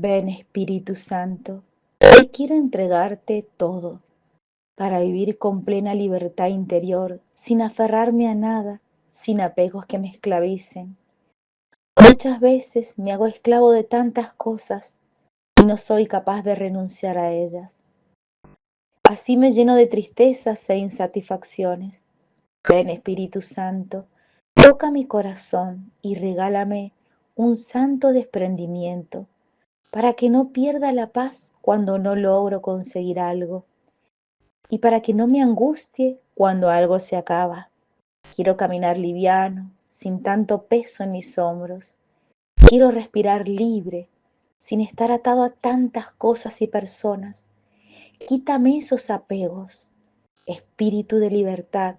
Ven Espíritu Santo, hoy quiero entregarte todo para vivir con plena libertad interior, sin aferrarme a nada, sin apegos que me esclavicen. Muchas veces me hago esclavo de tantas cosas y no soy capaz de renunciar a ellas. Así me lleno de tristezas e insatisfacciones. Ven Espíritu Santo, toca mi corazón y regálame un santo desprendimiento para que no pierda la paz cuando no logro conseguir algo y para que no me angustie cuando algo se acaba. Quiero caminar liviano, sin tanto peso en mis hombros. Quiero respirar libre, sin estar atado a tantas cosas y personas. Quítame esos apegos, espíritu de libertad,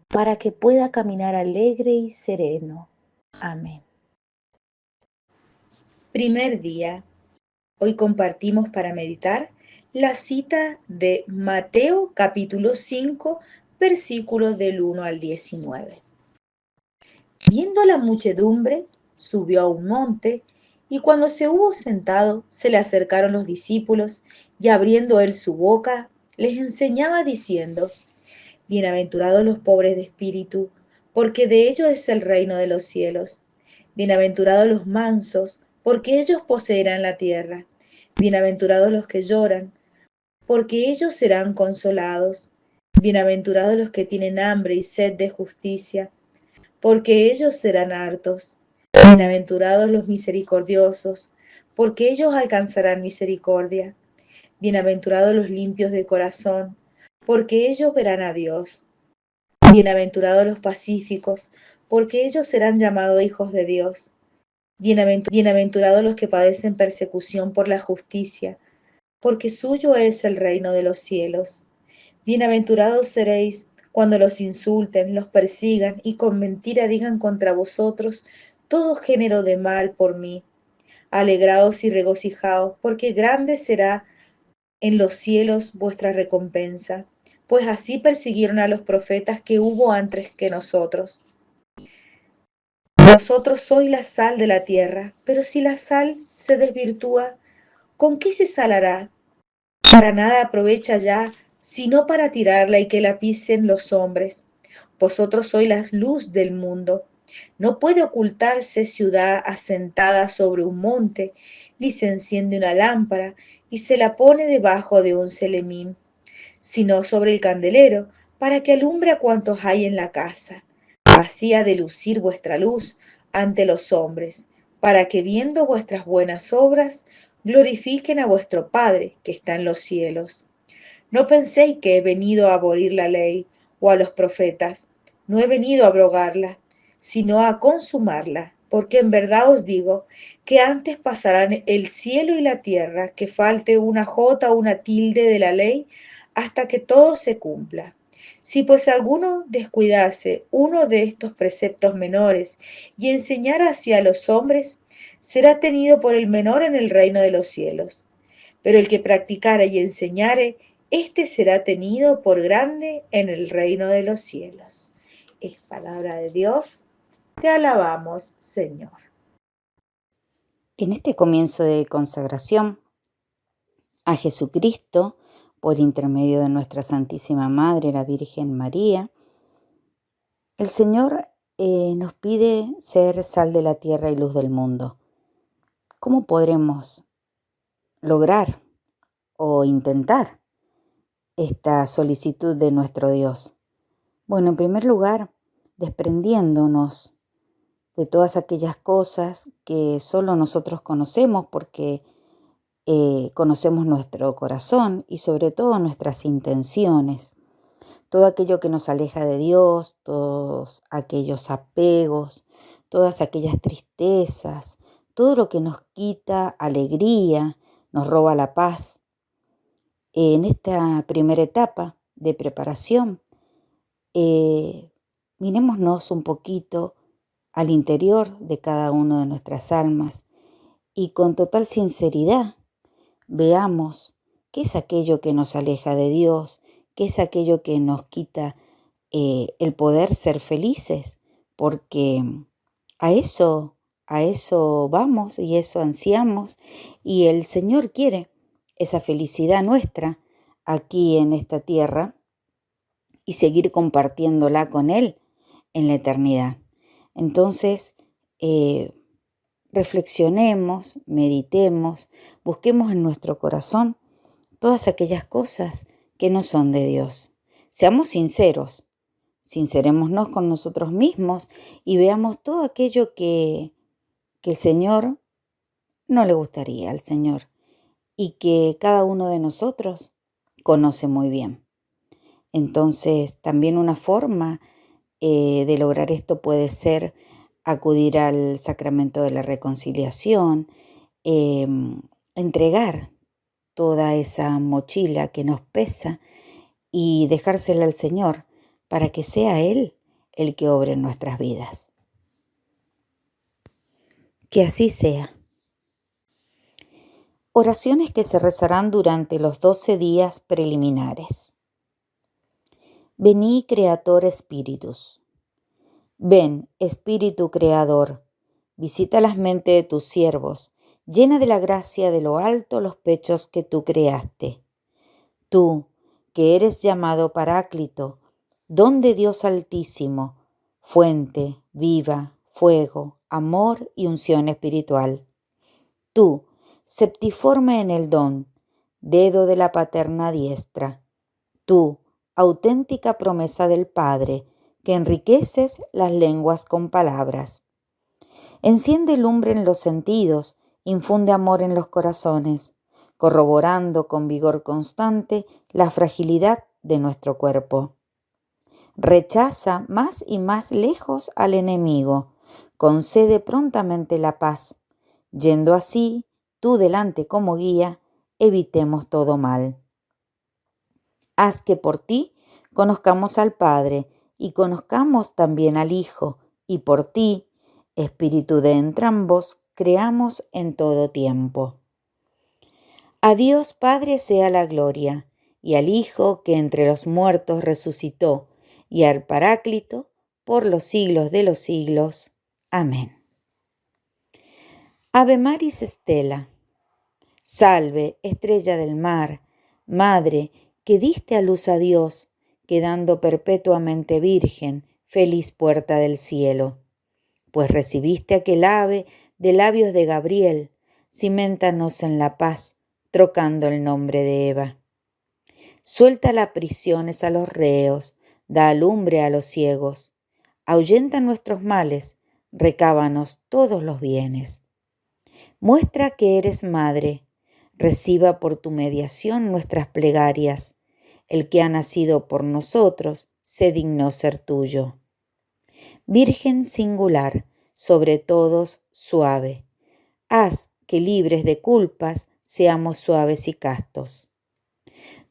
para que pueda caminar alegre y sereno. Amén. Primer día. Hoy compartimos para meditar la cita de Mateo capítulo 5, versículos del 1 al 19. Viendo la muchedumbre, subió a un monte, y cuando se hubo sentado, se le acercaron los discípulos, y abriendo él su boca, les enseñaba diciendo: Bienaventurados los pobres de espíritu, porque de ellos es el reino de los cielos. Bienaventurados los mansos, porque ellos poseerán la tierra. Bienaventurados los que lloran, porque ellos serán consolados. Bienaventurados los que tienen hambre y sed de justicia, porque ellos serán hartos. Bienaventurados los misericordiosos, porque ellos alcanzarán misericordia. Bienaventurados los limpios de corazón, porque ellos verán a Dios. Bienaventurados los pacíficos, porque ellos serán llamados hijos de Dios. Bienaventurados los que padecen persecución por la justicia, porque suyo es el reino de los cielos. Bienaventurados seréis cuando los insulten, los persigan y con mentira digan contra vosotros todo género de mal por mí. Alegraos y regocijaos, porque grande será en los cielos vuestra recompensa, pues así persiguieron a los profetas que hubo antes que nosotros. Vosotros sois la sal de la tierra, pero si la sal se desvirtúa, ¿con qué se salará? Para nada aprovecha ya, sino para tirarla y que la pisen los hombres. Vosotros sois la luz del mundo. No puede ocultarse ciudad asentada sobre un monte, ni se enciende una lámpara y se la pone debajo de un celemín, sino sobre el candelero, para que alumbre a cuantos hay en la casa. Así ha de lucir vuestra luz ante los hombres, para que viendo vuestras buenas obras, glorifiquen a vuestro Padre que está en los cielos. No penséis que he venido a abolir la ley o a los profetas. No he venido a abrogarla, sino a consumarla, porque en verdad os digo que antes pasarán el cielo y la tierra, que falte una jota o una tilde de la ley, hasta que todo se cumpla. Si pues alguno descuidase uno de estos preceptos menores y enseñara así a los hombres, será tenido por el menor en el reino de los cielos. Pero el que practicare y enseñare, éste será tenido por grande en el reino de los cielos. Es palabra de Dios. Te alabamos, Señor. En este comienzo de consagración a Jesucristo, por intermedio de nuestra Santísima Madre, la Virgen María, el Señor nos pide ser sal de la tierra y luz del mundo. ¿Cómo podremos lograr o intentar esta solicitud de nuestro Dios? Bueno, en primer lugar, desprendiéndonos de todas aquellas cosas que solo nosotros conocemos, porque conocemos nuestro corazón y sobre todo nuestras intenciones. Todo aquello que nos aleja de Dios, todos aquellos apegos, todas aquellas tristezas, todo lo que nos quita alegría, nos roba la paz. En esta primera etapa de preparación, mirémonos un poquito al interior de cada una de nuestras almas y con total sinceridad veamos qué es aquello que nos aleja de Dios, qué es aquello que nos quita el poder ser felices, porque a eso a eso vamos y eso ansiamos, y el Señor quiere esa felicidad nuestra aquí en esta tierra y seguir compartiéndola con Él en la eternidad. Entonces, reflexionemos, meditemos, busquemos en nuestro corazón todas aquellas cosas que no son de Dios. Seamos sinceros, sincerémonos con nosotros mismos y veamos todo aquello que el Señor no le gustaría al Señor y que cada uno de nosotros conoce muy bien. Entonces, también una forma de lograr esto puede ser acudir al sacramento de la reconciliación, entregar toda esa mochila que nos pesa y dejársela al Señor para que sea Él el que obre en nuestras vidas. Que así sea. Oraciones que se rezarán durante los 12 días preliminares. Vení, Creator Spiritus. Ven, Espíritu Creador, visita las mentes de tus siervos, llena de la gracia de lo alto los pechos que tú creaste. Tú, que eres llamado Paráclito, don de Dios Altísimo, fuente, viva, fuego, amor y unción espiritual. Tú, septiforme en el don, dedo de la paterna diestra. Tú, auténtica promesa del Padre, que enriqueces las lenguas con palabras. Enciende lumbre en los sentidos, infunde amor en los corazones, corroborando con vigor constante la fragilidad de nuestro cuerpo. Rechaza más y más lejos al enemigo, concede prontamente la paz, yendo así, tú delante como guía, evitemos todo mal. Haz que por ti conozcamos al Padre y conozcamos también al Hijo, y por ti, Espíritu de entrambos, creamos en todo tiempo. A Dios Padre sea la gloria, y al Hijo que entre los muertos resucitó, y al Paráclito por los siglos de los siglos. Amén. Ave Maris Stella. Salve, estrella del mar, Madre, que diste a luz a Dios, quedando perpetuamente virgen, feliz puerta del cielo. Pues recibiste aquel ave de labios de Gabriel, ciméntanos en la paz, trocando el nombre de Eva. Suelta las prisiones a los reos, da alumbre a los ciegos, ahuyenta nuestros males, recábanos todos los bienes. Muestra que eres madre, reciba por tu mediación nuestras plegarias. El que ha nacido por nosotros se dignó ser tuyo. Virgen singular, sobre todos suave, haz que libres de culpas seamos suaves y castos.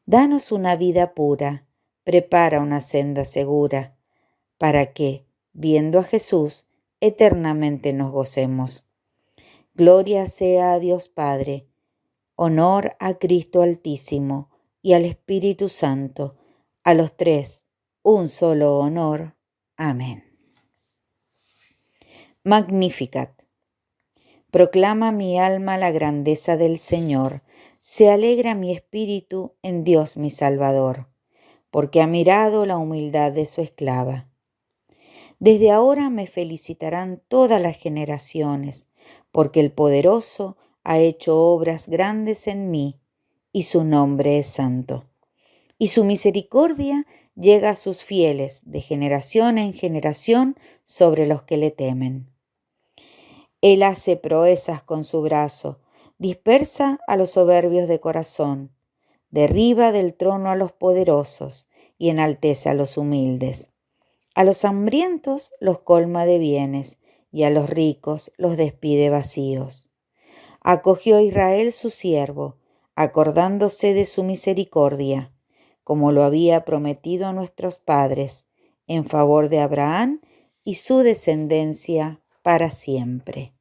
Danos una vida pura, prepara una senda segura, para que, viendo a Jesús, eternamente nos gocemos. Gloria sea a Dios Padre, honor a Cristo Altísimo y al Espíritu Santo, a los tres, un solo honor. Amén. Magnificat. Proclama mi alma la grandeza del Señor, se alegra mi espíritu en Dios mi Salvador, porque ha mirado la humildad de su esclava. Desde ahora me felicitarán todas las generaciones, porque el Poderoso ha hecho obras grandes en mí, y su nombre es santo. Y su misericordia llega a sus fieles de generación en generación sobre los que le temen. Él hace proezas con su brazo, dispersa a los soberbios de corazón, derriba del trono a los poderosos y enaltece a los humildes. A los hambrientos los colma de bienes y a los ricos los despide vacíos. Acogió a Israel su siervo, acordándose de su misericordia, como lo había prometido a nuestros padres, en favor de Abraham y su descendencia para siempre.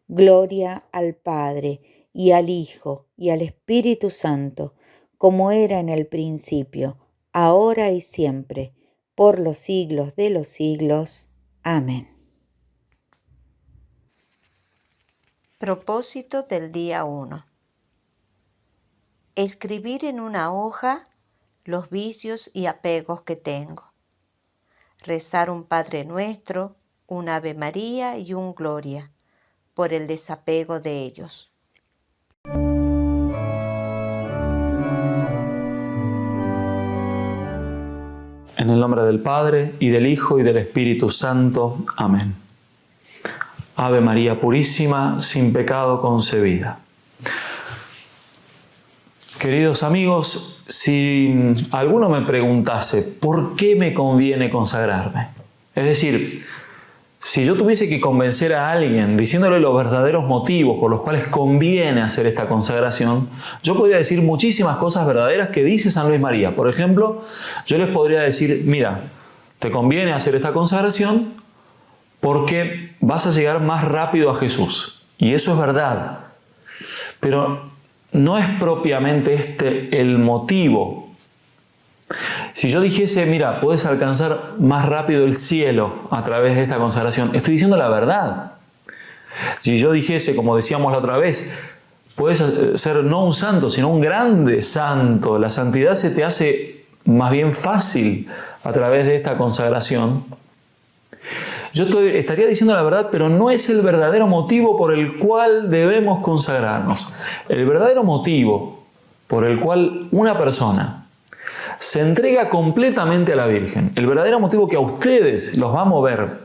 Gloria al Padre, y al Hijo, y al Espíritu Santo, como era en el principio, ahora y siempre, por los siglos de los siglos. Amén. Propósito del día 1. Escribir en una hoja los vicios y apegos que tengo. Rezar un Padre Nuestro, un Ave María y un Gloria por el desapego de ellos. En el nombre del Padre, y del Hijo, y del Espíritu Santo. Amén. Ave María Purísima, sin pecado concebida. Queridos amigos, si alguno me preguntase ¿por qué me conviene consagrarme? Es decir, si yo tuviese que convencer a alguien diciéndole los verdaderos motivos por los cuales conviene hacer esta consagración, yo podría decir muchísimas cosas verdaderas que dice San Luis María. Por ejemplo, yo les podría decir, mira, te conviene hacer esta consagración porque vas a llegar más rápido a Jesús. Y eso es verdad. Pero no es propiamente este el motivo. Si yo dijese, mira, puedes alcanzar más rápido el cielo a través de esta consagración, estoy diciendo la verdad. Si yo dijese, como decíamos la otra vez, puedes ser no un santo, sino un grande santo, la santidad se te hace más bien fácil a través de esta consagración, yo estaría diciendo la verdad, pero no es el verdadero motivo por el cual debemos consagrarnos. El verdadero motivo por el cual una persona se entrega completamente a la Virgen, el verdadero motivo que a ustedes los va a mover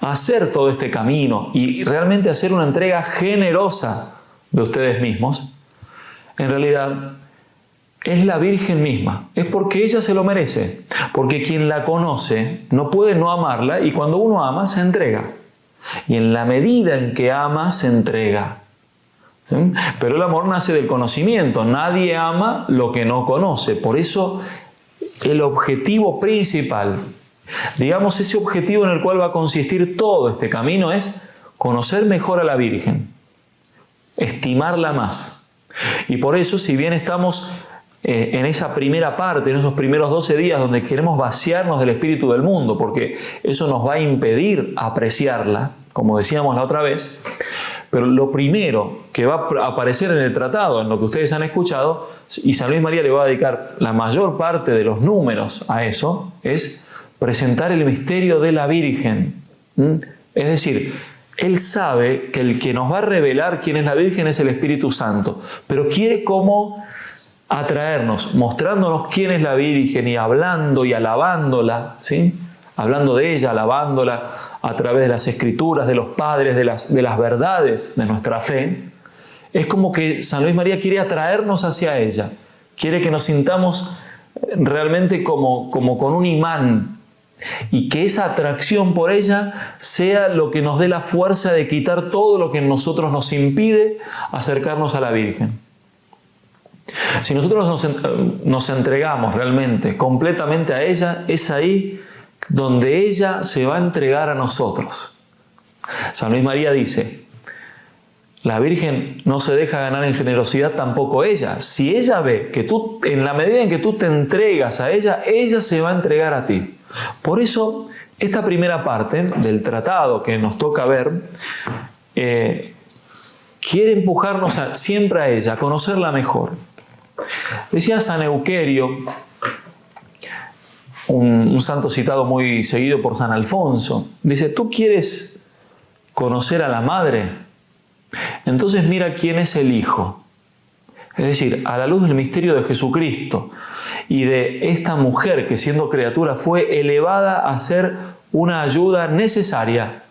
a hacer todo este camino y realmente hacer una entrega generosa de ustedes mismos, en realidad es la Virgen misma, es porque ella se lo merece, porque quien la conoce no puede no amarla y cuando uno ama se entrega. Y en la medida en que ama se entrega. ¿Sí? Pero el amor nace del conocimiento, nadie ama lo que no conoce, por eso el objetivo principal, digamos ese objetivo en el cual va a consistir todo este camino es conocer mejor a la Virgen, estimarla más. Y por eso si bien estamos en esa primera parte, en esos primeros 12 días donde queremos vaciarnos del espíritu del mundo, porque eso nos va a impedir apreciarla, como decíamos la otra vez, pero lo primero que va a aparecer en el tratado, en lo que ustedes han escuchado, y San Luis María le va a dedicar la mayor parte de los números a eso, es presentar el misterio de la Virgen. Es decir, él sabe que el que nos va a revelar quién es la Virgen es el Espíritu Santo, pero quiere como atraernos, mostrándonos quién es la Virgen y hablando y alabándola, ¿sí? Hablando de ella, alabándola a través de las Escrituras, de los padres, de las verdades de nuestra fe. Es como que San Luis María quiere atraernos hacia ella, quiere que nos sintamos realmente como con un imán y que esa atracción por ella sea lo que nos dé la fuerza de quitar todo lo que en nosotros nos impide acercarnos a la Virgen. Si nosotros nos entregamos realmente, completamente a ella, es ahí donde ella se va a entregar a nosotros. San Luis María dice, la Virgen no se deja ganar en generosidad tampoco ella. Si ella ve que tú, en la medida en que tú te entregas a ella, ella se va a entregar a ti. Por eso, esta primera parte del tratado que nos toca ver, quiere empujarnos siempre a ella, a conocerla mejor. Decía San Euquerio, un santo citado muy seguido por San Alfonso, dice, ¿tú quieres conocer a la Madre? Entonces mira quién es el Hijo. Es decir, a la luz del misterio de Jesucristo y de esta mujer que siendo criatura fue elevada a ser una ayuda necesaria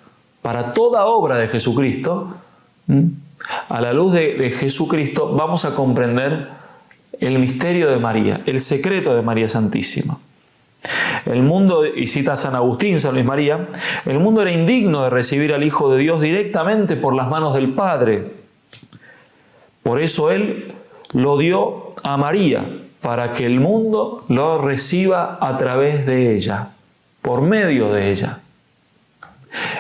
para toda obra de Jesucristo, a la luz de Jesucristo vamos a comprender el misterio de María, el secreto de María Santísima. El mundo, y cita a San Agustín, San Luis María, el mundo era indigno de recibir al Hijo de Dios directamente por las manos del Padre. Por eso Él lo dio a María, para que el mundo lo reciba a través de ella, por medio de ella.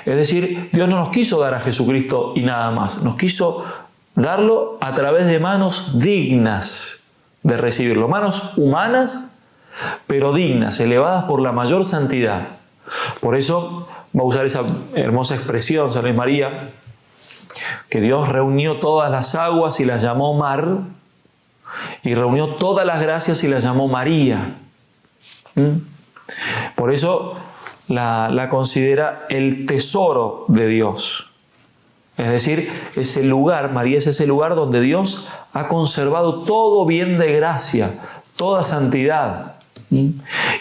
Es decir, Dios no nos quiso dar a Jesucristo y nada más, nos quiso darlo a través de manos dignas de recibirlo, manos humanas, pero dignas, elevadas por la mayor santidad. Por eso va a usar esa hermosa expresión San Luis María, que Dios reunió todas las aguas y las llamó mar, y reunió todas las gracias y las llamó María. Por eso la considera el tesoro de Dios. Es decir, ese lugar, María es ese lugar donde Dios ha conservado todo bien de gracia, toda santidad.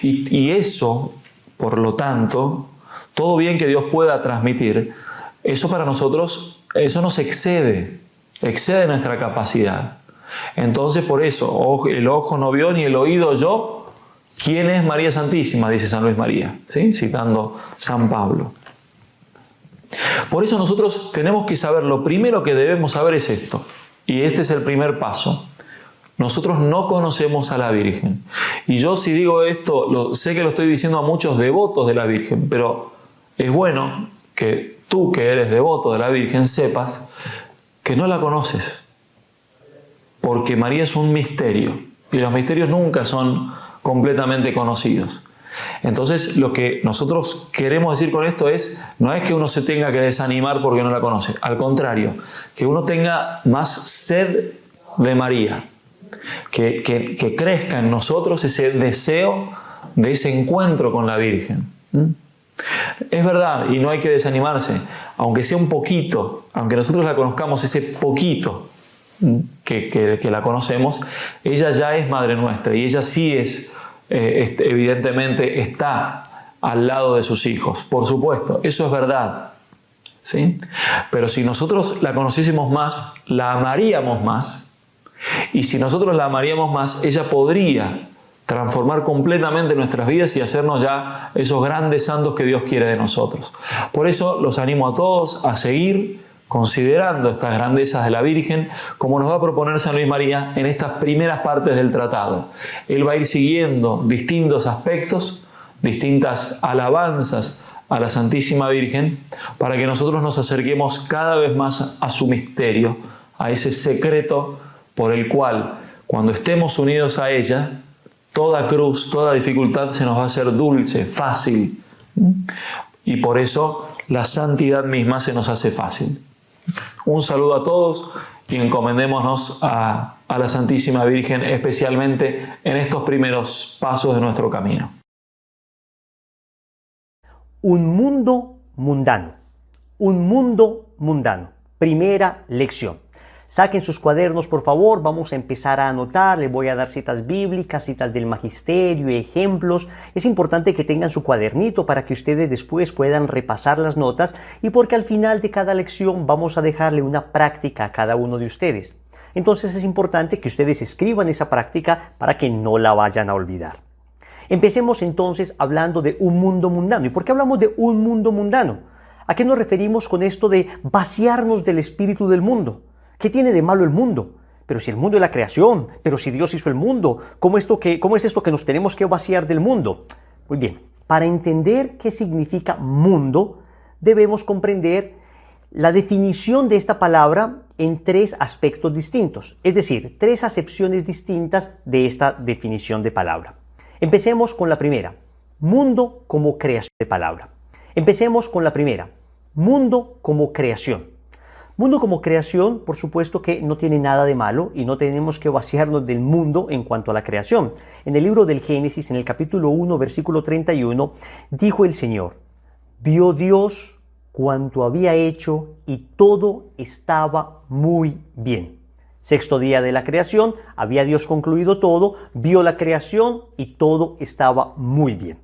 Y eso, por lo tanto, todo bien que Dios pueda transmitir, eso para nosotros, eso nos excede nuestra capacidad. Entonces, por eso, el ojo no vio ni el oído oyó. ¿Quién es María Santísima?, dice San Luis María, ¿sí? Citando San Pablo. Por eso nosotros tenemos que saber, lo primero que debemos saber es esto, y este es el primer paso. Nosotros no conocemos a la Virgen. Y yo, si digo esto, sé que lo estoy diciendo a muchos devotos de la Virgen, pero es bueno que tú, que eres devoto de la Virgen, sepas que no la conoces. Porque María es un misterio, y los misterios nunca son completamente conocidos. Entonces, lo que nosotros queremos decir con esto no es que uno se tenga que desanimar porque no la conoce. Al contrario, que uno tenga más sed de María, que crezca en nosotros ese deseo de ese encuentro con la Virgen. Es verdad, y no hay que desanimarse, aunque sea un poquito, aunque nosotros la conozcamos ese poquito que la conocemos, ella ya es Madre nuestra, y ella sí evidentemente está al lado de sus hijos, por supuesto, eso es verdad, ¿sí? Pero si nosotros la conociésemos más, la amaríamos más, y si nosotros la amaríamos más, ella podría transformar completamente nuestras vidas y hacernos ya esos grandes santos que Dios quiere de nosotros. Por eso los animo a todos a seguir considerando estas grandezas de la Virgen, como nos va a proponer San Luis María en estas primeras partes del tratado. Él va a ir siguiendo distintos aspectos, distintas alabanzas a la Santísima Virgen, para que nosotros nos acerquemos cada vez más a su misterio, a ese secreto por el cual, cuando estemos unidos a ella, toda cruz, toda dificultad se nos va a hacer dulce, fácil. Y por eso la santidad misma se nos hace fácil. Un saludo a todos y encomendémonos a la Santísima Virgen, especialmente en estos primeros pasos de nuestro camino. Un mundo mundano. Un mundo mundano. Primera lección. Saquen sus cuadernos, por favor, vamos a empezar a anotar, les voy a dar citas bíblicas, citas del magisterio, ejemplos. Es importante que tengan su cuadernito para que ustedes después puedan repasar las notas y porque al final de cada lección vamos a dejarle una práctica a cada uno de ustedes. Entonces es importante que ustedes escriban esa práctica para que no la vayan a olvidar. Empecemos entonces hablando de un mundo mundano. ¿Y por qué hablamos de un mundo mundano? ¿A qué nos referimos con esto de vaciarnos del espíritu del mundo? ¿Qué tiene de malo el mundo? Pero si el mundo es la creación, pero si Dios hizo el mundo, ¿cómo es esto que nos tenemos que vaciar del mundo? Muy bien, para entender qué significa mundo, debemos comprender la definición de esta palabra en tres aspectos distintos, es decir, tres acepciones distintas de esta definición de palabra. Empecemos con la primera, mundo como creación de palabra. Empecemos con la primera, mundo como creación. Mundo como creación, por supuesto que no tiene nada de malo y no tenemos que vaciarnos del mundo en cuanto a la creación. En el libro del Génesis, en el capítulo 1, versículo 31, dijo el Señor, vio Dios cuanto había hecho y todo estaba muy bien. Sexto día de la creación, había Dios concluido todo, vio la creación y todo estaba muy bien.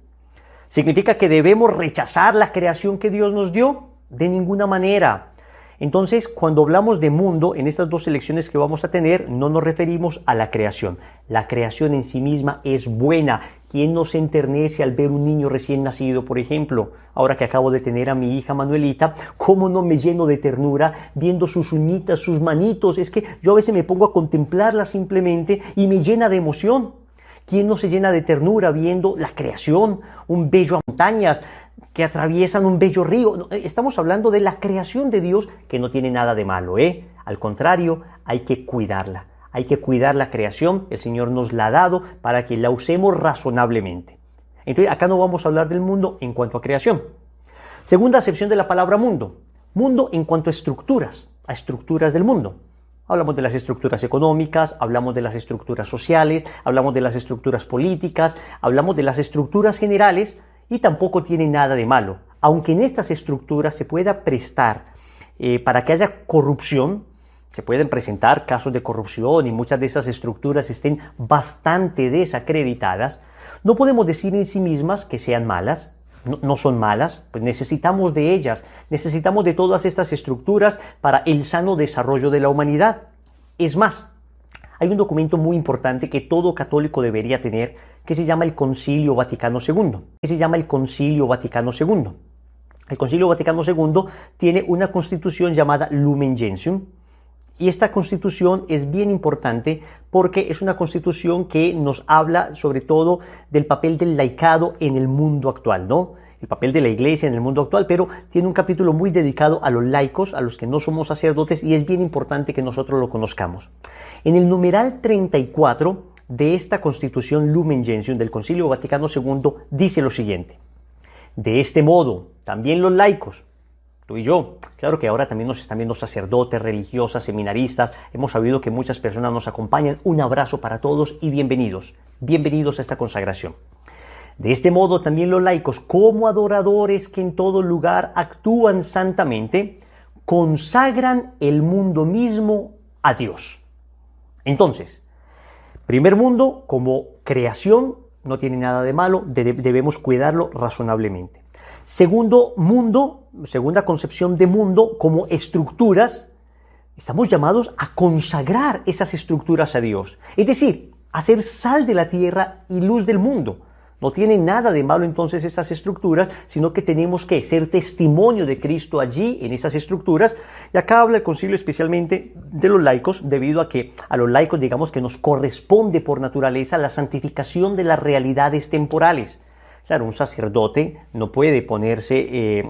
¿Significa que debemos rechazar la creación que Dios nos dio? De ninguna manera. Entonces, cuando hablamos de mundo, en estas dos lecciones que vamos a tener, no nos referimos a la creación. La creación en sí misma es buena. ¿Quién no se enternece al ver un niño recién nacido, por ejemplo? Ahora que acabo de tener a mi hija Manuelita, ¿cómo no me lleno de ternura viendo sus uñitas, sus manitos? Es que yo a veces me pongo a contemplarla simplemente y me llena de emoción. ¿Quién no se llena de ternura viendo la creación, un bello a montañas que atraviesan un bello río? Estamos hablando de la creación de Dios, que no tiene nada de malo, ¿eh? Al contrario, hay que cuidarla. Hay que cuidar la creación, el Señor nos la ha dado para que la usemos razonablemente. Entonces, acá no vamos a hablar del mundo en cuanto a creación. Segunda acepción de la palabra mundo. Mundo en cuanto a estructuras. a estructuras del mundo. Hablamos de las estructuras económicas, hablamos de las estructuras sociales, hablamos de las estructuras políticas, hablamos de las estructuras generales y tampoco tiene nada de malo. Aunque en estas estructuras se pueda prestar para que haya corrupción, se pueden presentar casos de corrupción y muchas de esas estructuras estén bastante desacreditadas, no podemos decir en sí mismas que sean malas. No son malas, pues necesitamos de ellas, necesitamos de todas estas estructuras para el sano desarrollo de la humanidad. Es más, hay un documento muy importante que todo católico debería tener que se llama el Concilio Vaticano II. El Concilio Vaticano II tiene una constitución llamada Lumen Gentium. Y esta constitución es bien importante porque es una constitución que nos habla sobre todo del papel del laicado en el mundo actual, ¿no? El papel de la iglesia en el mundo actual, pero tiene un capítulo muy dedicado a los laicos, a los que no somos sacerdotes, y es bien importante que nosotros lo conozcamos. En el numeral 34 de esta constitución Lumen Gentium del Concilio Vaticano II dice lo siguiente: de este modo, también los laicos, tú y yo, claro que ahora también nos están viendo sacerdotes, religiosas, seminaristas, hemos sabido que muchas personas nos acompañan. Un abrazo para todos y bienvenidos a esta consagración. De este modo también los laicos, como adoradores que en todo lugar actúan santamente, consagran el mundo mismo a Dios. Entonces, primer mundo como creación no tiene nada de malo, debemos cuidarlo razonablemente. Segundo mundo, segunda concepción de mundo como estructuras, estamos llamados a consagrar esas estructuras a Dios. Es decir, a ser sal de la tierra y luz del mundo. No tiene nada de malo entonces esas estructuras, sino que tenemos que ser testimonio de Cristo allí, en esas estructuras. Y acá habla el concilio especialmente de los laicos, debido a que a los laicos, digamos, que nos corresponde por naturaleza la santificación de las realidades temporales. Claro, un sacerdote no puede ponerse,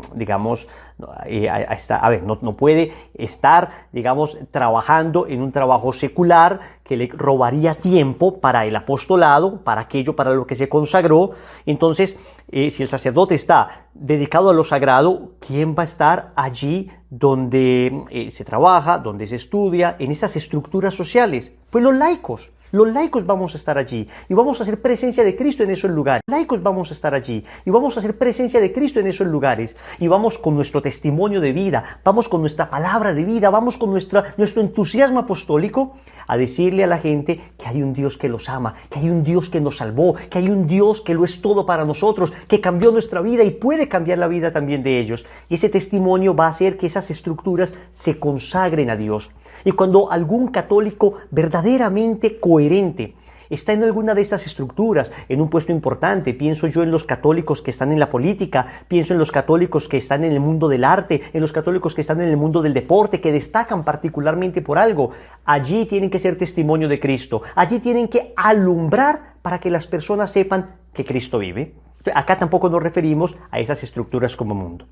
no puede estar, digamos, trabajando en un trabajo secular que le robaría tiempo para el apostolado, para aquello para lo que se consagró. Entonces, si el sacerdote está dedicado a lo sagrado, ¿quién va a estar allí donde se trabaja, donde se estudia, en esas estructuras sociales? Pues los laicos. Los laicos vamos a estar allí y vamos a hacer presencia de Cristo en esos lugares. Los laicos vamos a estar allí y vamos a hacer presencia de Cristo en esos lugares. Y vamos con nuestro testimonio de vida, vamos con nuestra palabra de vida, vamos con nuestro entusiasmo apostólico a decirle a la gente que hay un Dios que los ama, que hay un Dios que nos salvó, que hay un Dios que lo es todo para nosotros, que cambió nuestra vida y puede cambiar la vida también de ellos. Y ese testimonio va a hacer que esas estructuras se consagren a Dios. Y cuando algún católico verdaderamente coherente está en alguna de estas estructuras, en un puesto importante, pienso yo en los católicos que están en la política, pienso en los católicos que están en el mundo del arte, en los católicos que están en el mundo del deporte, que destacan particularmente por algo, allí tienen que ser testimonio de Cristo, allí tienen que alumbrar para que las personas sepan que Cristo vive. Acá tampoco nos referimos a esas estructuras como mundo.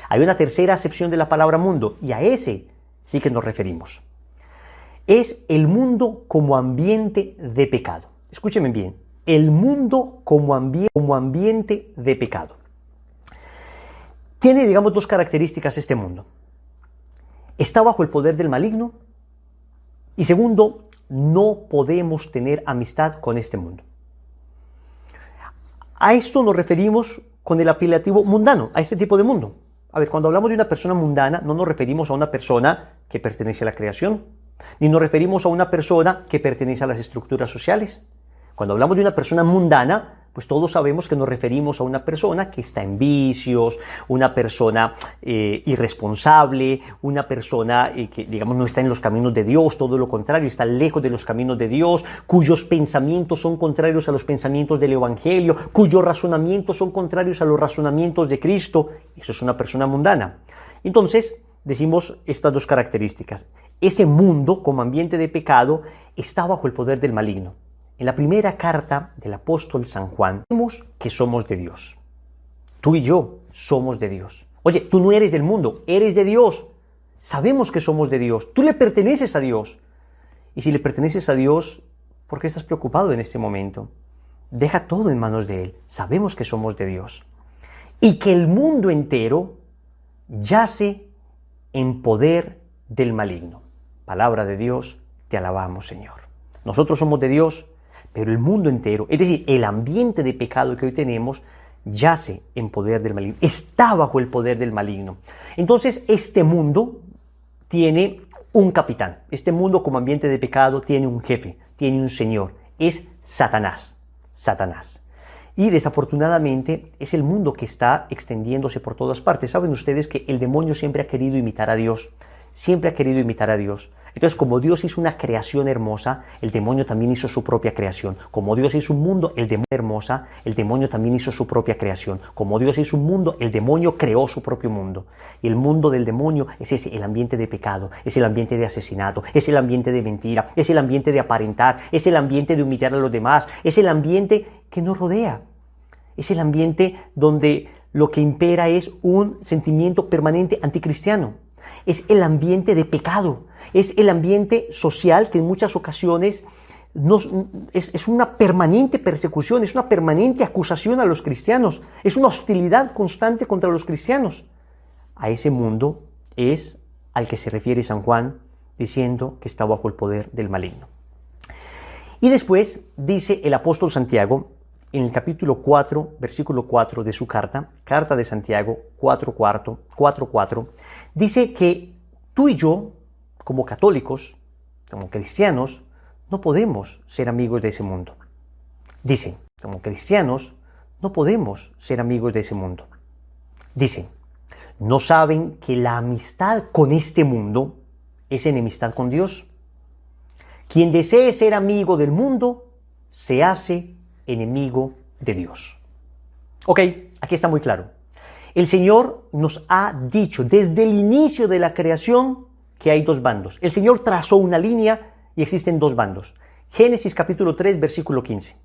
Hay una tercera acepción de la palabra mundo y a ese sí que nos referimos. Es el mundo como ambiente de pecado. Escúchenme bien, el mundo como ambiente de pecado. Tiene, digamos, dos características este mundo. Está bajo el poder del maligno y segundo, no podemos tener amistad con este mundo. A esto nos referimos con el apelativo mundano, a este tipo de mundo. A ver, cuando hablamos de una persona mundana, no nos referimos a una persona que pertenece a la creación, ni nos referimos a una persona que pertenece a las estructuras sociales. Cuando hablamos de una persona mundana, pues todos sabemos que nos referimos a una persona que está en vicios, una persona irresponsable, una persona que, digamos, no está en los caminos de Dios, todo lo contrario, está lejos de los caminos de Dios, cuyos pensamientos son contrarios a los pensamientos del Evangelio, cuyos razonamientos son contrarios a los razonamientos de Cristo. Eso es una persona mundana. Entonces, decimos estas dos características. Ese mundo, como ambiente de pecado, está bajo el poder del maligno. En la primera carta del apóstol San Juan, vemos que somos de Dios. Tú y yo somos de Dios. Oye, tú no eres del mundo, eres de Dios. Sabemos que somos de Dios. Tú le perteneces a Dios. Y si le perteneces a Dios, ¿por qué estás preocupado en este momento? Deja todo en manos de Él. Sabemos que somos de Dios. Y que el mundo entero yace en poder del maligno. Palabra de Dios, te alabamos, Señor. Nosotros somos de Dios, pero el mundo entero, es decir, el ambiente de pecado que hoy tenemos, yace en poder del maligno, está bajo el poder del maligno. Entonces, este mundo tiene un capitán. Este mundo como ambiente de pecado tiene un jefe, tiene un señor. Es Satanás. Satanás. Y desafortunadamente es el mundo que está extendiéndose por todas partes. Saben ustedes que el demonio siempre ha querido imitar a Dios. Siempre ha querido imitar a Dios. Entonces, como Dios hizo una creación hermosa, el demonio también hizo su propia creación. Como Dios hizo un mundo, el demonio hermosa, el demonio también hizo su propia creación. Como Dios hizo un mundo, el demonio creó su propio mundo. Y el mundo del demonio es ese, el ambiente de pecado, es el ambiente de asesinato, es el ambiente de mentira, es el ambiente de aparentar, es el ambiente de humillar a los demás, es el ambiente que nos rodea. Es el ambiente donde lo que impera es un sentimiento permanente anticristiano. Es el ambiente de pecado, es el ambiente social que en muchas ocasiones es una permanente persecución, es una permanente acusación a los cristianos, es una hostilidad constante contra los cristianos. A ese mundo es al que se refiere San Juan diciendo que está bajo el poder del maligno. Y después dice el apóstol Santiago en el capítulo 4, versículo 4 de su carta de Santiago 4:4, dice que tú y yo, como católicos, como cristianos, no podemos ser amigos de ese mundo. Dicen, como cristianos, no podemos ser amigos de ese mundo. Dicen, ¿no saben que la amistad con este mundo es enemistad con Dios? Quien desee ser amigo del mundo, se hace enemigo de Dios. Ok, aquí está muy claro. El Señor nos ha dicho desde el inicio de la creación que hay dos bandos. El Señor trazó una línea y existen dos bandos. Génesis capítulo 3, versículo 15.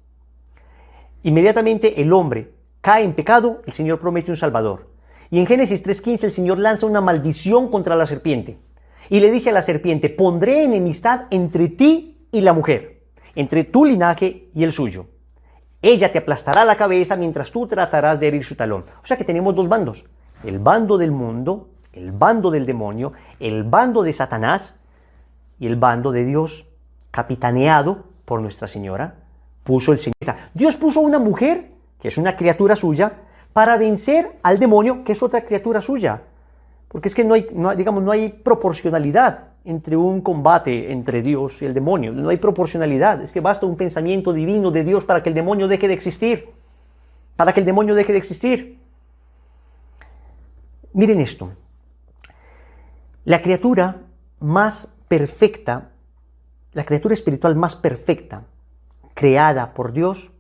Inmediatamente el hombre cae en pecado, el Señor promete un Salvador. Y en Génesis 3:15 el Señor lanza una maldición contra la serpiente. Y le dice a la serpiente, pondré enemistad entre ti y la mujer, entre tu linaje y el suyo. Ella te aplastará la cabeza mientras tú tratarás de herir su talón. O sea que tenemos dos bandos. El bando del mundo, el bando del demonio, el bando de Satanás y el bando de Dios, capitaneado por Nuestra Señora. Puso el Señor. Dios puso una mujer, que es una criatura suya, para vencer al demonio, que es otra criatura suya. Porque es que no hay proporcionalidad entre un combate entre Dios y el demonio. No hay proporcionalidad. Es que basta un pensamiento divino de Dios para que el demonio deje de existir. Para que el demonio deje de existir. Miren esto. La criatura más perfecta, la criatura espiritual más perfecta, creada por Dios,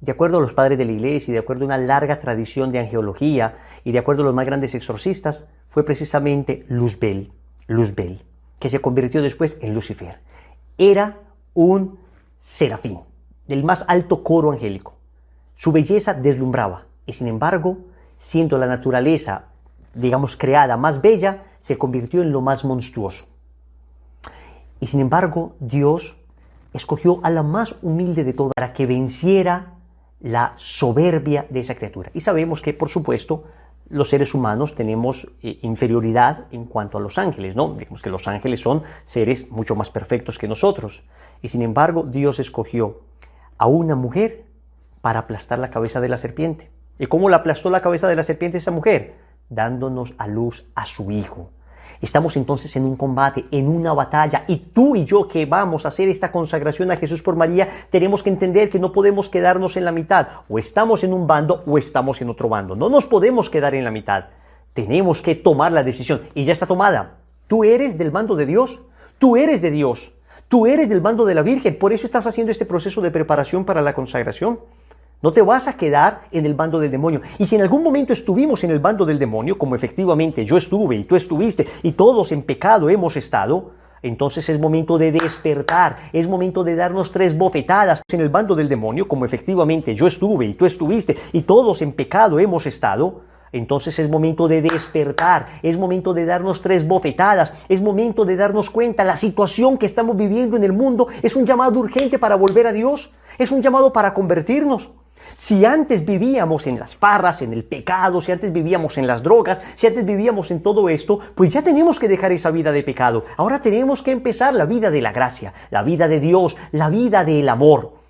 de acuerdo a los padres de la iglesia y de acuerdo a una larga tradición de angelología y de acuerdo a los más grandes exorcistas, fue precisamente Luzbel, que se convirtió después en Lucifer. Era un serafín, del más alto coro angélico. Su belleza deslumbraba y sin embargo, siendo la naturaleza, creada más bella, se convirtió en lo más monstruoso. Y sin embargo, Dios escogió a la más humilde de todas para que venciera la soberbia de esa criatura. Y sabemos que, por supuesto, los seres humanos tenemos inferioridad en cuanto a los ángeles, ¿no? Digamos que los ángeles son seres mucho más perfectos que nosotros. Y sin embargo, Dios escogió a una mujer para aplastar la cabeza de la serpiente. ¿Y cómo la aplastó la cabeza de la serpiente esa mujer? Dándonos a luz a su hijo. Estamos entonces en un combate, en una batalla, y tú y yo que vamos a hacer esta consagración a Jesús por María, tenemos que entender que no podemos quedarnos en la mitad. O estamos en un bando o estamos en otro bando. No nos podemos quedar en la mitad. Tenemos que tomar la decisión, y ya está tomada. Tú eres del bando de Dios, tú eres de Dios, tú eres del bando de la Virgen, por eso estás haciendo este proceso de preparación para la consagración. No te vas a quedar en el bando del demonio. Y si en algún momento estuvimos en el bando del demonio, como efectivamente yo estuve y tú estuviste, y todos en pecado hemos estado, entonces es momento de despertar, es momento de darnos 3 bofetadas en el bando del demonio, como efectivamente yo estuve y tú estuviste, y todos en pecado hemos estado. Entonces es momento de despertar, es momento de darnos 3 bofetadas, es momento de darnos cuenta, la situación que estamos viviendo en el mundo es un llamado urgente para volver a Dios, es un llamado para convertirnos. Si antes vivíamos en las farras, en el pecado, si antes vivíamos en las drogas, si antes vivíamos en todo esto, pues ya tenemos que dejar esa vida de pecado. Ahora tenemos que empezar la vida de la gracia, la vida de Dios, la vida del amor.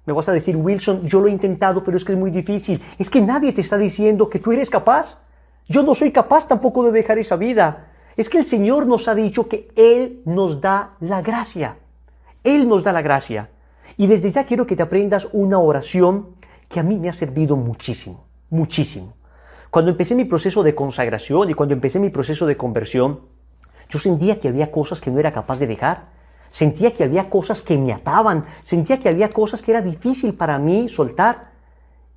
Me vas a decir, Wilson, yo lo he intentado, pero es que es muy difícil. Es que nadie te está diciendo que tú eres capaz. Yo no soy capaz tampoco de dejar esa vida. Es que el Señor nos ha dicho que Él nos da la gracia. Él nos da la gracia. Y desde ya quiero que te aprendas una oración que a mí me ha servido muchísimo, muchísimo. Cuando empecé mi proceso de consagración y cuando empecé mi proceso de conversión, yo sentía que había cosas que no era capaz de dejar. Sentía que había cosas que me ataban. Sentía que había cosas que era difícil para mí soltar.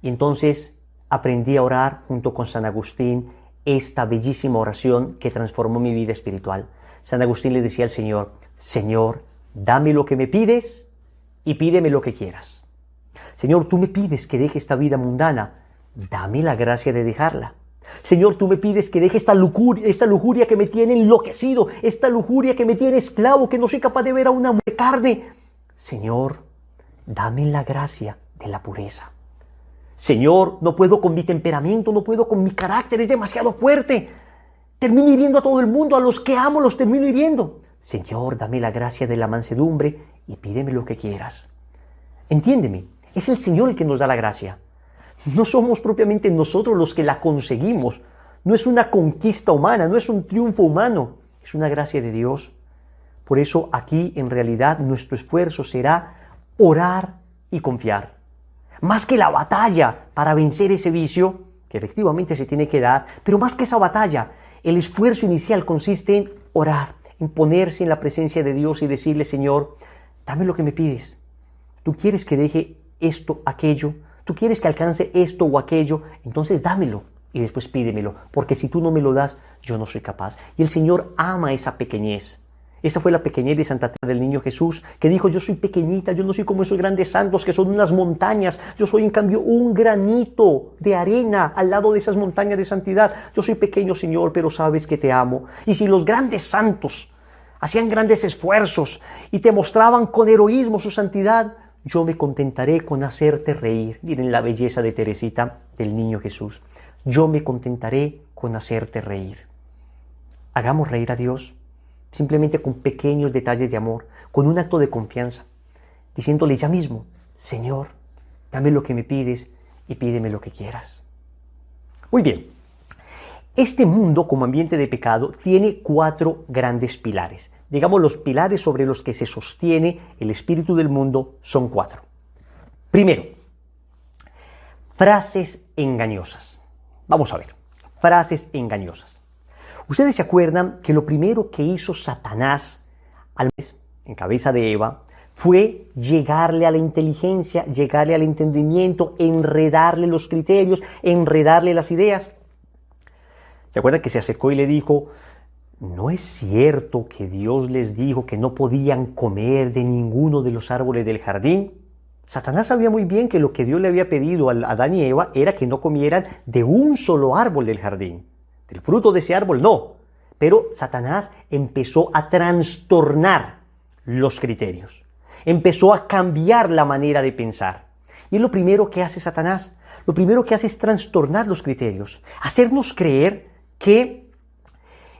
Y entonces aprendí a orar junto con San Agustín esta bellísima oración que transformó mi vida espiritual. San Agustín le decía al Señor, Señor, dame lo que me pides y pídeme lo que quieras. Señor, tú me pides que deje esta vida mundana, dame la gracia de dejarla. Señor, tú me pides que deje esta lujuria que me tiene enloquecido, esta lujuria que me tiene esclavo, que no soy capaz de ver a una mujer de carne. Señor, dame la gracia de la pureza. Señor, no puedo con mi temperamento, no puedo con mi carácter, es demasiado fuerte. Termino hiriendo a todo el mundo, a los que amo los termino hiriendo. Señor, dame la gracia de la mansedumbre y pídeme lo que quieras. Entiéndeme, es el Señor el que nos da la gracia. No somos propiamente nosotros los que la conseguimos. No es una conquista humana, no es un triunfo humano, es una gracia de Dios. Por eso aquí en realidad nuestro esfuerzo será orar y confiar. Más que la batalla para vencer ese vicio, que efectivamente se tiene que dar, pero más que esa batalla, el esfuerzo inicial consiste en orar, en ponerse en la presencia de Dios y decirle, Señor, dame lo que me pides. Tú quieres que deje esto, aquello, tú quieres que alcance esto o aquello, entonces dámelo y después pídemelo, porque si tú no me lo das, yo no soy capaz. Y el Señor ama esa pequeñez. Esa fue la pequeñez de Santa Teresa del Niño Jesús, que dijo, yo soy pequeñita, yo no soy como esos grandes santos que son unas montañas, yo soy en cambio un granito de arena al lado de esas montañas de santidad. Yo soy pequeño, Señor, pero sabes que te amo. Y si los grandes santos hacían grandes esfuerzos y te mostraban con heroísmo su santidad, yo me contentaré con hacerte reír. Miren la belleza de Teresita del Niño Jesús. Yo me contentaré con hacerte reír. Hagamos reír a Dios simplemente con pequeños detalles de amor, con un acto de confianza, diciéndole ya mismo, Señor, dame lo que me pides y pídeme lo que quieras. Muy bien, este mundo como ambiente de pecado tiene 4 grandes pilares. Digamos, los pilares sobre los que se sostiene el espíritu del mundo son 4. Primero, frases engañosas. Vamos a ver, frases engañosas. Ustedes se acuerdan que lo primero que hizo Satanás, en cabeza de Eva, fue llegarle a la inteligencia, llegarle al entendimiento, enredarle los criterios, enredarle las ideas. ¿Se acuerdan que se acercó y le dijo, no es cierto que Dios les dijo que no podían comer de ninguno de los árboles del jardín? Satanás sabía muy bien que lo que Dios le había pedido a Adán y Eva era que no comieran de un solo árbol del jardín. Del fruto de ese árbol no, pero Satanás empezó a trastornar los criterios, empezó a cambiar la manera de pensar. Y es lo primero que hace Satanás, lo primero que hace es trastornar los criterios, hacernos creer que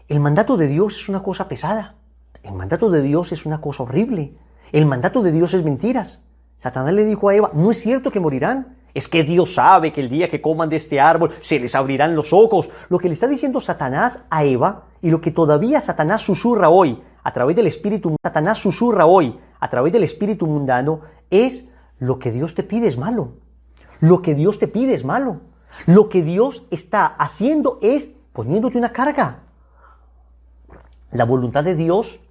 el mandato de Dios es una cosa pesada, el mandato de Dios es una cosa horrible, el mandato de Dios es mentiras. Satanás le dijo a Eva, no es cierto que morirán. Es que Dios sabe que el día que coman de este árbol se les abrirán los ojos. Lo que le está diciendo Satanás a Eva y lo que todavía Satanás susurra hoy a través del espíritu mundano es lo que Dios te pide es malo. Lo que Dios te pide es malo. Lo que Dios está haciendo es poniéndote una carga. La voluntad de Dios,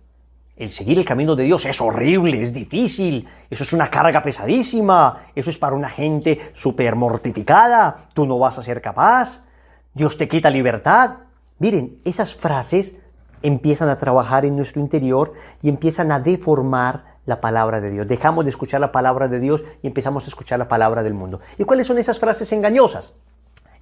el seguir el camino de Dios es horrible, es difícil, eso es una carga pesadísima, eso es para una gente súper mortificada, tú no vas a ser capaz, Dios te quita libertad. Miren, esas frases empiezan a trabajar en nuestro interior y empiezan a deformar la palabra de Dios. Dejamos de escuchar la palabra de Dios y empezamos a escuchar la palabra del mundo. ¿Y cuáles son esas frases engañosas?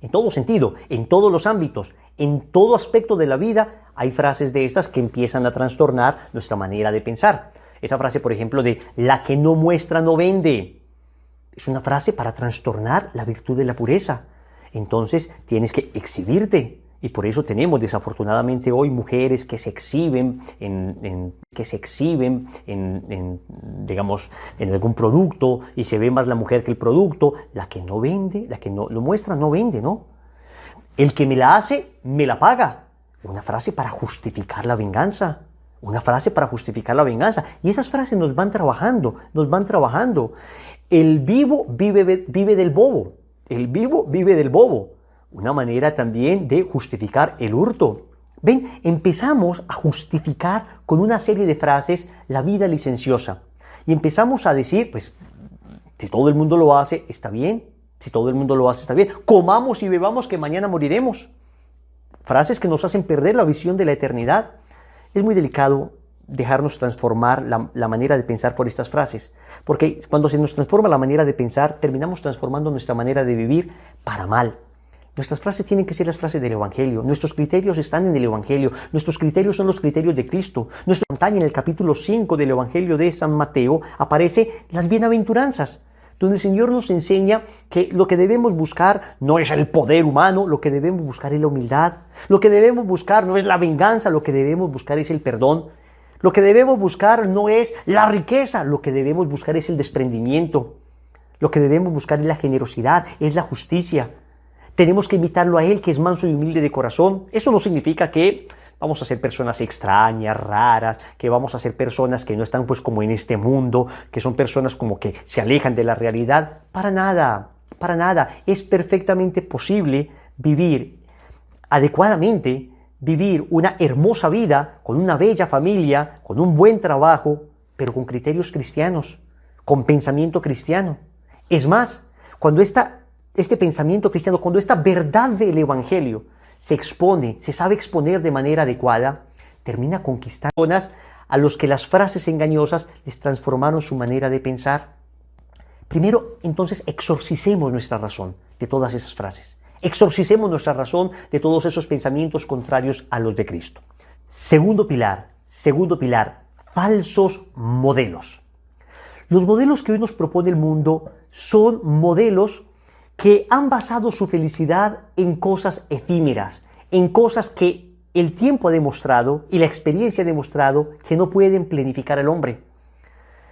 En todo sentido, en todos los ámbitos, en todo aspecto de la vida, hay frases de estas que empiezan a trastornar nuestra manera de pensar. Esa frase, por ejemplo, de la que no muestra no vende. Es una frase para trastornar la virtud de la pureza. Entonces tienes que exhibirte. Y por eso tenemos desafortunadamente hoy mujeres que se exhiben digamos, en algún producto y se ve más la mujer que el producto. La que no vende, la que no lo muestra, no vende, ¿no? El que me la hace, me la paga. Una frase para justificar la venganza. Una frase para justificar la venganza. Y esas frases nos van trabajando, nos van trabajando. El vivo vive del bobo. El vivo vive del bobo. Una manera también de justificar el hurto. Ven, empezamos a justificar con una serie de frases la vida licenciosa. Y empezamos a decir, pues, si todo el mundo lo hace, está bien. Si todo el mundo lo hace, está bien. Comamos y bebamos que mañana moriremos. Frases que nos hacen perder la visión de la eternidad. Es muy delicado dejarnos transformar la manera de pensar por estas frases. Porque cuando se nos transforma la manera de pensar, terminamos transformando nuestra manera de vivir para mal. Nuestras frases tienen que ser las frases del Evangelio. Nuestros criterios están en el Evangelio. Nuestros criterios son los criterios de Cristo. Nuestra pantalla en el capítulo 5 del Evangelio de San Mateo aparece las bienaventuranzas, donde el Señor nos enseña que lo que debemos buscar no es el poder humano, lo que debemos buscar es la humildad. Lo que debemos buscar no es la venganza, lo que debemos buscar es el perdón. Lo que debemos buscar no es la riqueza, lo que debemos buscar es el desprendimiento. Lo que debemos buscar es la generosidad, es la justicia. Tenemos que imitarlo a Él, que es manso y humilde de corazón. Eso no significa que vamos a ser personas extrañas, raras, que vamos a ser personas que no están pues como en este mundo, que son personas como que se alejan de la realidad. Para nada, para nada. Es perfectamente posible vivir adecuadamente, vivir una hermosa vida, con una bella familia, con un buen trabajo, pero con criterios cristianos, con pensamiento cristiano. Es más, cuando este pensamiento cristiano, cuando esta verdad del Evangelio se expone, se sabe exponer de manera adecuada, termina conquistando personas a los que las frases engañosas les transformaron su manera de pensar. Primero, entonces, exorcicemos nuestra razón de todas esas frases. Exorcicemos nuestra razón de todos esos pensamientos contrarios a los de Cristo. Segundo pilar, falsos modelos. Los modelos que hoy nos propone el mundo son modelos que han basado su felicidad en cosas efímeras, en cosas que el tiempo ha demostrado y la experiencia ha demostrado que no pueden planificar al hombre.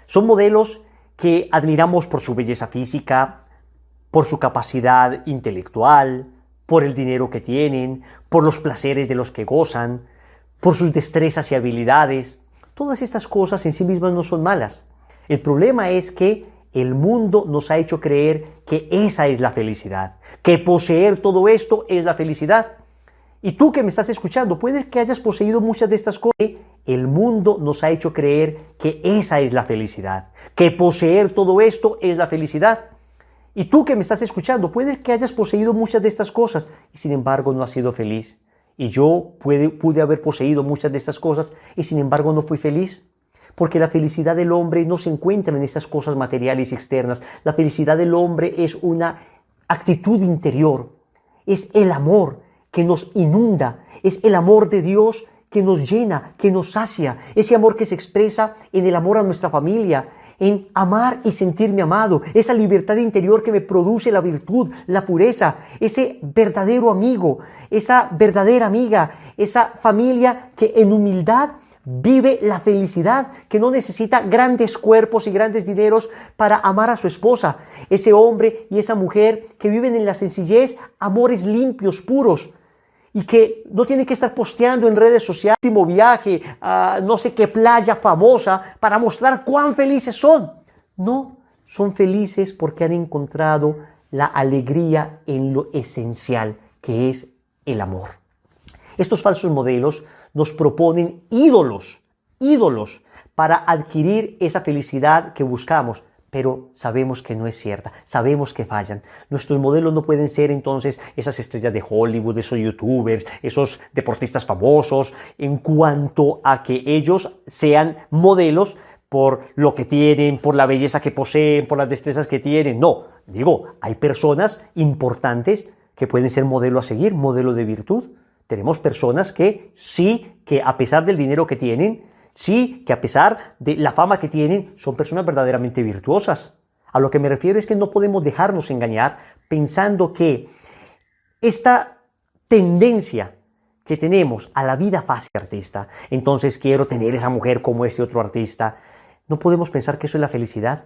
Son modelos que admiramos por su belleza física, por su capacidad intelectual, por el dinero que tienen, por los placeres de los que gozan, por sus destrezas y habilidades. Todas estas cosas en sí mismas no son malas. El problema es que el mundo nos ha hecho creer que esa es la felicidad, que poseer todo esto es la felicidad. Y tú que me estás escuchando, puede que hayas poseído muchas de estas cosas. El mundo nos ha hecho creer que esa es la felicidad, que poseer todo esto es la felicidad. Y tú que me estás escuchando, puede que hayas poseído muchas de estas cosas y sin embargo no has sido feliz. Y yo pude haber poseído muchas de estas cosas y sin embargo no fui feliz. Porque la felicidad del hombre no se encuentra en estas cosas materiales y externas. La felicidad del hombre es una actitud interior. Es el amor que nos inunda. Es el amor de Dios que nos llena, que nos sacia. Ese amor que se expresa en el amor a nuestra familia, en amar y sentirme amado. Esa libertad interior que me produce la virtud, la pureza. Ese verdadero amigo, esa verdadera amiga, esa familia que en humildad vive la felicidad, que no necesita grandes cuerpos y grandes dineros para amar a su esposa. Ese hombre y esa mujer que viven en la sencillez, amores limpios, puros, y que no tienen que estar posteando en redes sociales último viaje a no sé qué playa famosa para mostrar cuán felices son. No, son felices porque han encontrado la alegría en lo esencial, que es el amor. Estos falsos modelos nos proponen ídolos para adquirir esa felicidad que buscamos, pero sabemos que no es cierta, sabemos que fallan. Nuestros modelos no pueden ser entonces esas estrellas de Hollywood, esos youtubers, esos deportistas famosos, en cuanto a que ellos sean modelos por lo que tienen, por la belleza que poseen, por las destrezas que tienen. No, digo, hay personas importantes que pueden ser modelo a seguir, modelo de virtud. Tenemos personas que sí, que a pesar del dinero que tienen, sí, que a pesar de la fama que tienen, son personas verdaderamente virtuosas. A lo que me refiero es que no podemos dejarnos engañar pensando que esta tendencia que tenemos a la vida fácil artista, entonces quiero tener esa mujer como ese otro artista, no podemos pensar que eso es la felicidad.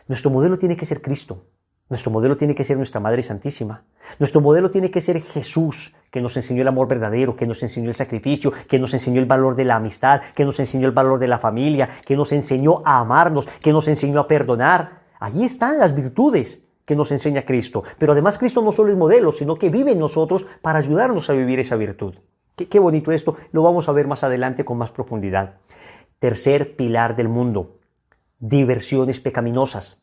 Nuestro modelo tiene que ser Cristo. Nuestro modelo tiene que ser nuestra Madre Santísima. Nuestro modelo tiene que ser Jesús, que nos enseñó el amor verdadero, que nos enseñó el sacrificio, que nos enseñó el valor de la amistad, que nos enseñó el valor de la familia, que nos enseñó a amarnos, que nos enseñó a perdonar. Allí están las virtudes que nos enseña Cristo. Pero además Cristo no solo es modelo, sino que vive en nosotros para ayudarnos a vivir esa virtud. Qué bonito esto, lo vamos a ver más adelante con más profundidad. Tercer pilar del mundo, diversiones pecaminosas.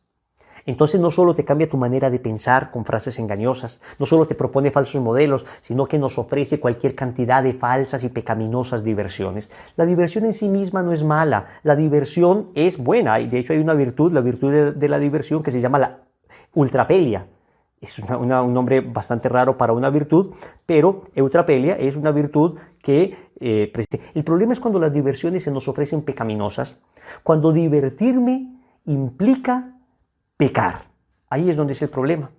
Entonces no solo te cambia tu manera de pensar con frases engañosas, no solo te propone falsos modelos, sino que nos ofrece cualquier cantidad de falsas y pecaminosas diversiones. La diversión en sí misma no es mala, la diversión es buena, y de hecho hay una virtud, la virtud de la diversión que se llama la ultrapelia. Es un nombre bastante raro para una virtud, pero eutrapelia es una virtud que... el problema es cuando las diversiones se nos ofrecen pecaminosas, cuando divertirme implica pecar. Ahí es donde es el problema.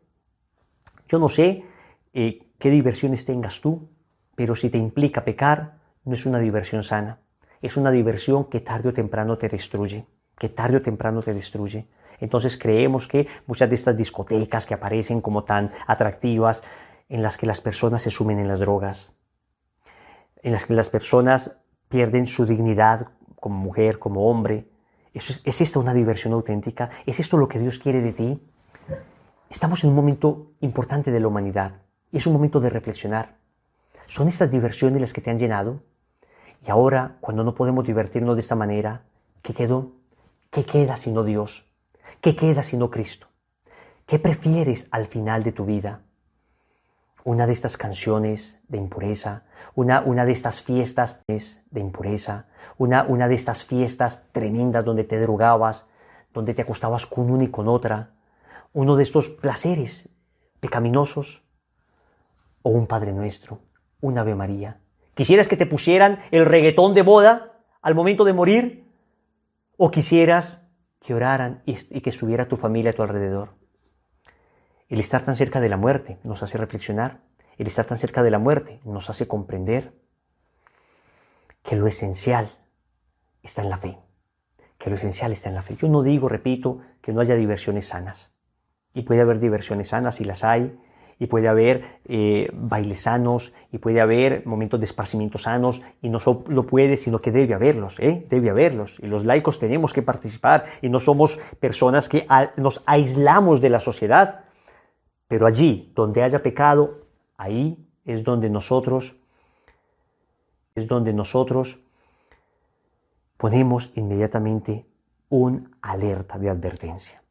Yo no sé qué diversiones tengas tú, pero si te implica pecar, no es una diversión sana. Es una diversión que tarde o temprano te destruye, Entonces creemos que muchas de estas discotecas que aparecen como tan atractivas, en las que las personas se sumen en las drogas, en las que las personas pierden su dignidad como mujer, como hombre. ¿Es esta una diversión auténtica? ¿Es esto lo que Dios quiere de ti? Estamos en un momento importante de la humanidad y es un momento de reflexionar. ¿Son estas diversiones las que te han llenado? Y ahora, cuando no podemos divertirnos de esta manera, ¿qué quedó? ¿Qué queda sino Dios? ¿Qué queda sino Cristo? ¿Qué prefieres al final de tu vida? ¿Una de estas canciones de impureza? ¿Una de estas fiestas de impureza? ¿Una de estas fiestas tremendas donde te drogabas, donde te acostabas con una y con otra? ¿Uno de estos placeres pecaminosos? ¿O un Padre Nuestro? ¿Un Ave María? ¿Quisieras que te pusieran el reggaetón de boda al momento de morir? ¿O quisieras que oraran y que estuviera tu familia a tu alrededor? El estar tan cerca de la muerte nos hace reflexionar. El estar tan cerca de la muerte nos hace comprender que lo esencial está en la fe. Yo no digo, repito, que no haya diversiones sanas. Y puede haber diversiones sanas, y las hay. Y puede haber bailes sanos, y puede haber momentos de esparcimiento sanos, y no solo puede, sino que debe haberlos, debe haberlos. Y los laicos tenemos que participar, y no somos personas que nos aislamos de la sociedad. Pero allí donde haya pecado, ahí es donde nosotros ponemos inmediatamente un alerta de advertencia.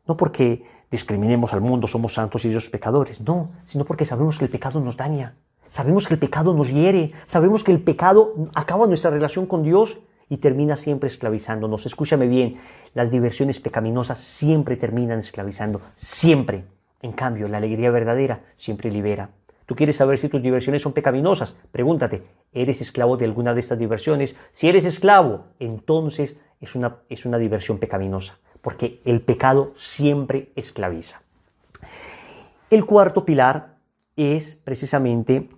No porque discriminemos al mundo, somos santos y ellos pecadores, no, sino porque sabemos que el pecado nos daña, sabemos que el pecado nos hiere, sabemos que el pecado acaba nuestra relación con Dios y termina siempre esclavizándonos. Escúchame bien, las diversiones pecaminosas siempre terminan esclavizando, siempre. En cambio, la alegría verdadera siempre libera. ¿Tú quieres saber si tus diversiones son pecaminosas? Pregúntate, ¿eres esclavo de alguna de estas diversiones? Si eres esclavo, entonces es una diversión pecaminosa, porque el pecado siempre esclaviza. El cuarto pilar es precisamente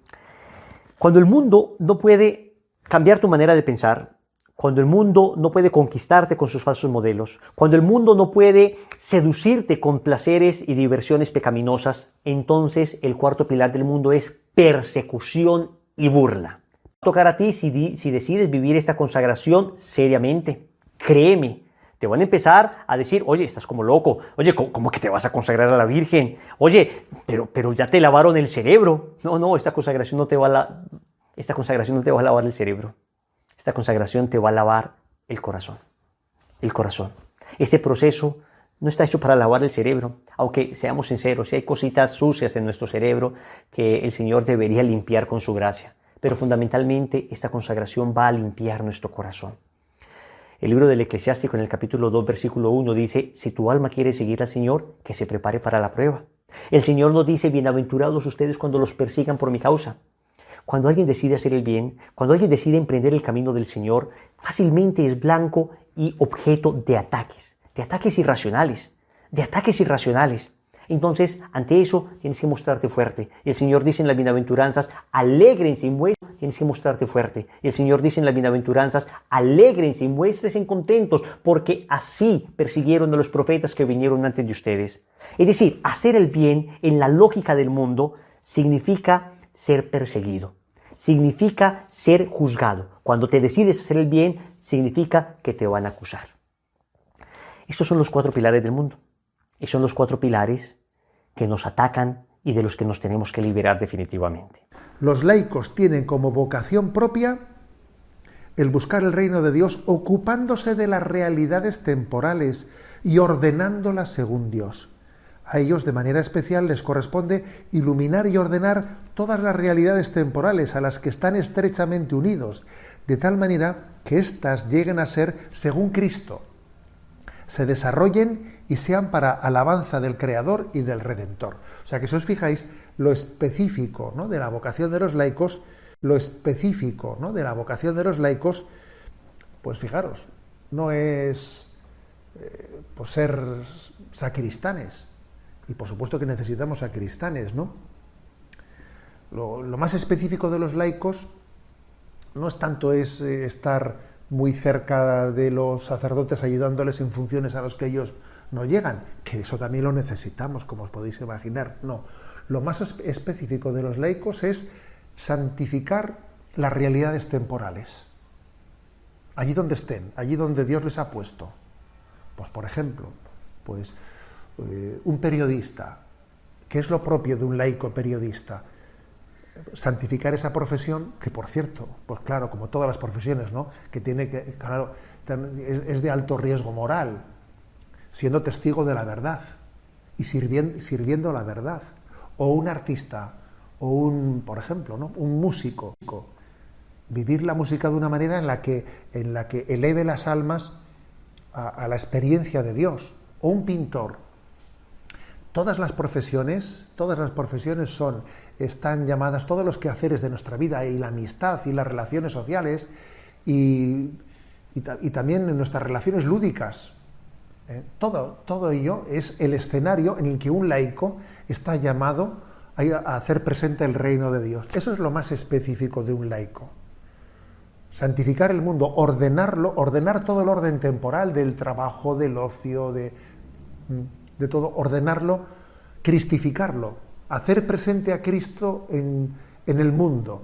cuando el mundo no puede cambiar tu manera de pensar, cuando el mundo no puede conquistarte con sus falsos modelos, cuando el mundo no puede seducirte con placeres y diversiones pecaminosas, entonces el cuarto pilar del mundo es persecución y burla. Va a tocar a ti si decides vivir esta consagración seriamente. Créeme, te van a empezar a decir, oye, estás como loco, oye, ¿cómo que te vas a consagrar a la Virgen? Oye, pero ya te lavaron el cerebro. No, esta consagración no te va a lavar el cerebro. Esta consagración te va a lavar el corazón. Este proceso no está hecho para lavar el cerebro, aunque seamos sinceros, si hay cositas sucias en nuestro cerebro que el Señor debería limpiar con su gracia. Pero fundamentalmente esta consagración va a limpiar nuestro corazón. El libro del Eclesiástico en el capítulo 2, versículo 1 dice, si tu alma quiere seguir al Señor, que se prepare para la prueba. El Señor nos dice, bienaventurados ustedes cuando los persigan por mi causa. Cuando alguien decide hacer el bien, cuando alguien decide emprender el camino del Señor, fácilmente es blanco y objeto de ataques irracionales, de ataques irracionales. Entonces, ante eso, tienes que mostrarte fuerte. El Señor dice en las bienaventuranzas, alégrense y muéstrense. Tienes que mostrarte fuerte. El Señor dice en las bienaventuranzas, alégrense y muéstrense contentos, porque así persiguieron a los profetas que vinieron antes de ustedes. Es decir, hacer el bien en la lógica del mundo significa ser perseguido. Significa ser juzgado. Cuando te decides hacer el bien, significa que te van a acusar. Estos son los 4 pilares del mundo. Y son los 4 pilares que nos atacan y de los que nos tenemos que liberar definitivamente. Los laicos tienen como vocación propia el buscar el reino de Dios ocupándose de las realidades temporales y ordenándolas según Dios. A ellos de manera especial les corresponde iluminar y ordenar todas las realidades temporales a las que están estrechamente unidos, de tal manera que éstas lleguen a ser según Cristo, se desarrollen y sean para alabanza del Creador y del Redentor. O sea que si os fijáis, lo específico, ¿no?, de la vocación de los laicos, pues fijaros, no es pues ser sacristanes, y por supuesto que necesitamos sacristanes, ¿no? Lo más específico de los laicos no es tanto estar muy cerca de los sacerdotes ayudándoles en funciones a las que ellos no llegan, que eso también lo necesitamos, como os podéis imaginar. No, lo más específico de los laicos es santificar las realidades temporales, allí donde estén, allí donde Dios les ha puesto. Pues por ejemplo, pues un periodista, ¿qué es lo propio de un laico periodista? Santificar esa profesión, que por cierto, pues claro, como todas las profesiones, ¿no?, que tiene que, claro, es de alto riesgo moral, siendo testigo de la verdad y sirviendo la verdad. O un artista, o por ejemplo, ¿no?, un músico, vivir la música de una manera en la que eleve las almas a la experiencia de Dios. O un pintor. Todas las profesiones están llamadas, todos los quehaceres de nuestra vida y la amistad y las relaciones sociales y también en nuestras relaciones lúdicas. Todo ello es el escenario en el que un laico está llamado a hacer presente el reino de Dios. Eso es lo más específico de un laico. Santificar el mundo, ordenar todo el orden temporal del trabajo, del ocio, de todo, ordenarlo, cristificarlo, hacer presente a Cristo en el mundo.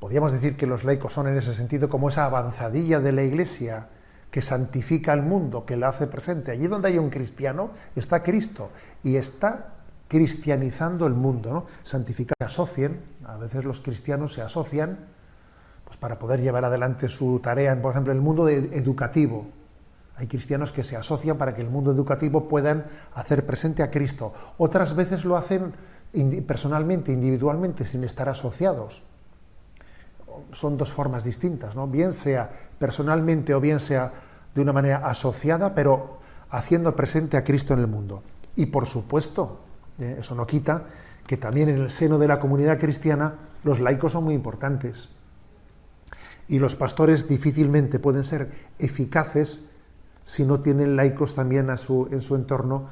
Podríamos decir que los laicos son en ese sentido como esa avanzadilla de la Iglesia que santifica el mundo, que lo hace presente. Allí donde hay un cristiano está Cristo y está cristianizando el mundo, ¿no? Santificar, se asocien, a veces los cristianos se asocian pues para poder llevar adelante su tarea, por ejemplo, en el mundo educativo. Hay cristianos que se asocian para que el mundo educativo puedan hacer presente a Cristo. Otras veces lo hacen personalmente, individualmente, sin estar asociados. Son dos formas distintas, ¿no? Bien sea personalmente o bien sea de una manera asociada, pero haciendo presente a Cristo en el mundo. Y por supuesto, eso no quita que también en el seno de la comunidad cristiana los laicos son muy importantes. Y los pastores difícilmente pueden ser eficaces si no tienen laicos también en su entorno,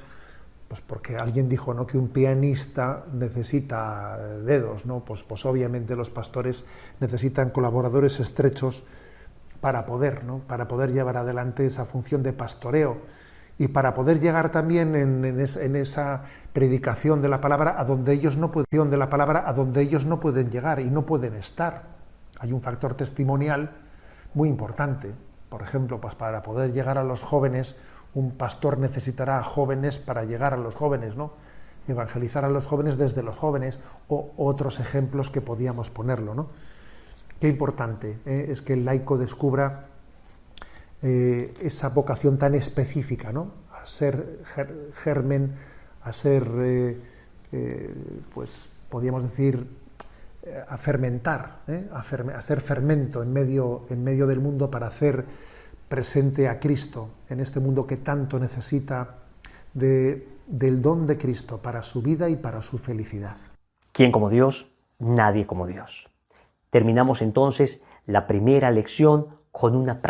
pues porque alguien dijo, ¿no?, que un pianista necesita dedos, ¿no? Pues obviamente los pastores necesitan colaboradores estrechos para poder llevar adelante esa función de pastoreo y para poder llegar también en esa predicación de la palabra a donde ellos no pueden llegar y no pueden estar. Hay un factor testimonial muy importante. Por ejemplo, pues para poder llegar a los jóvenes, un pastor necesitará a jóvenes para llegar a los jóvenes, ¿no? Evangelizar a los jóvenes desde los jóvenes, o otros ejemplos que podíamos ponerlo, ¿no? Qué importante es que el laico descubra esa vocación tan específica, ¿no? A ser germen, a ser, pues podríamos decir, a fermentar, a ser fermento en medio del mundo para hacer presente a Cristo en este mundo que tanto necesita del don de Cristo para su vida y para su felicidad. ¿Quién como Dios? Nadie como Dios. Terminamos entonces la primera lección con una práctica.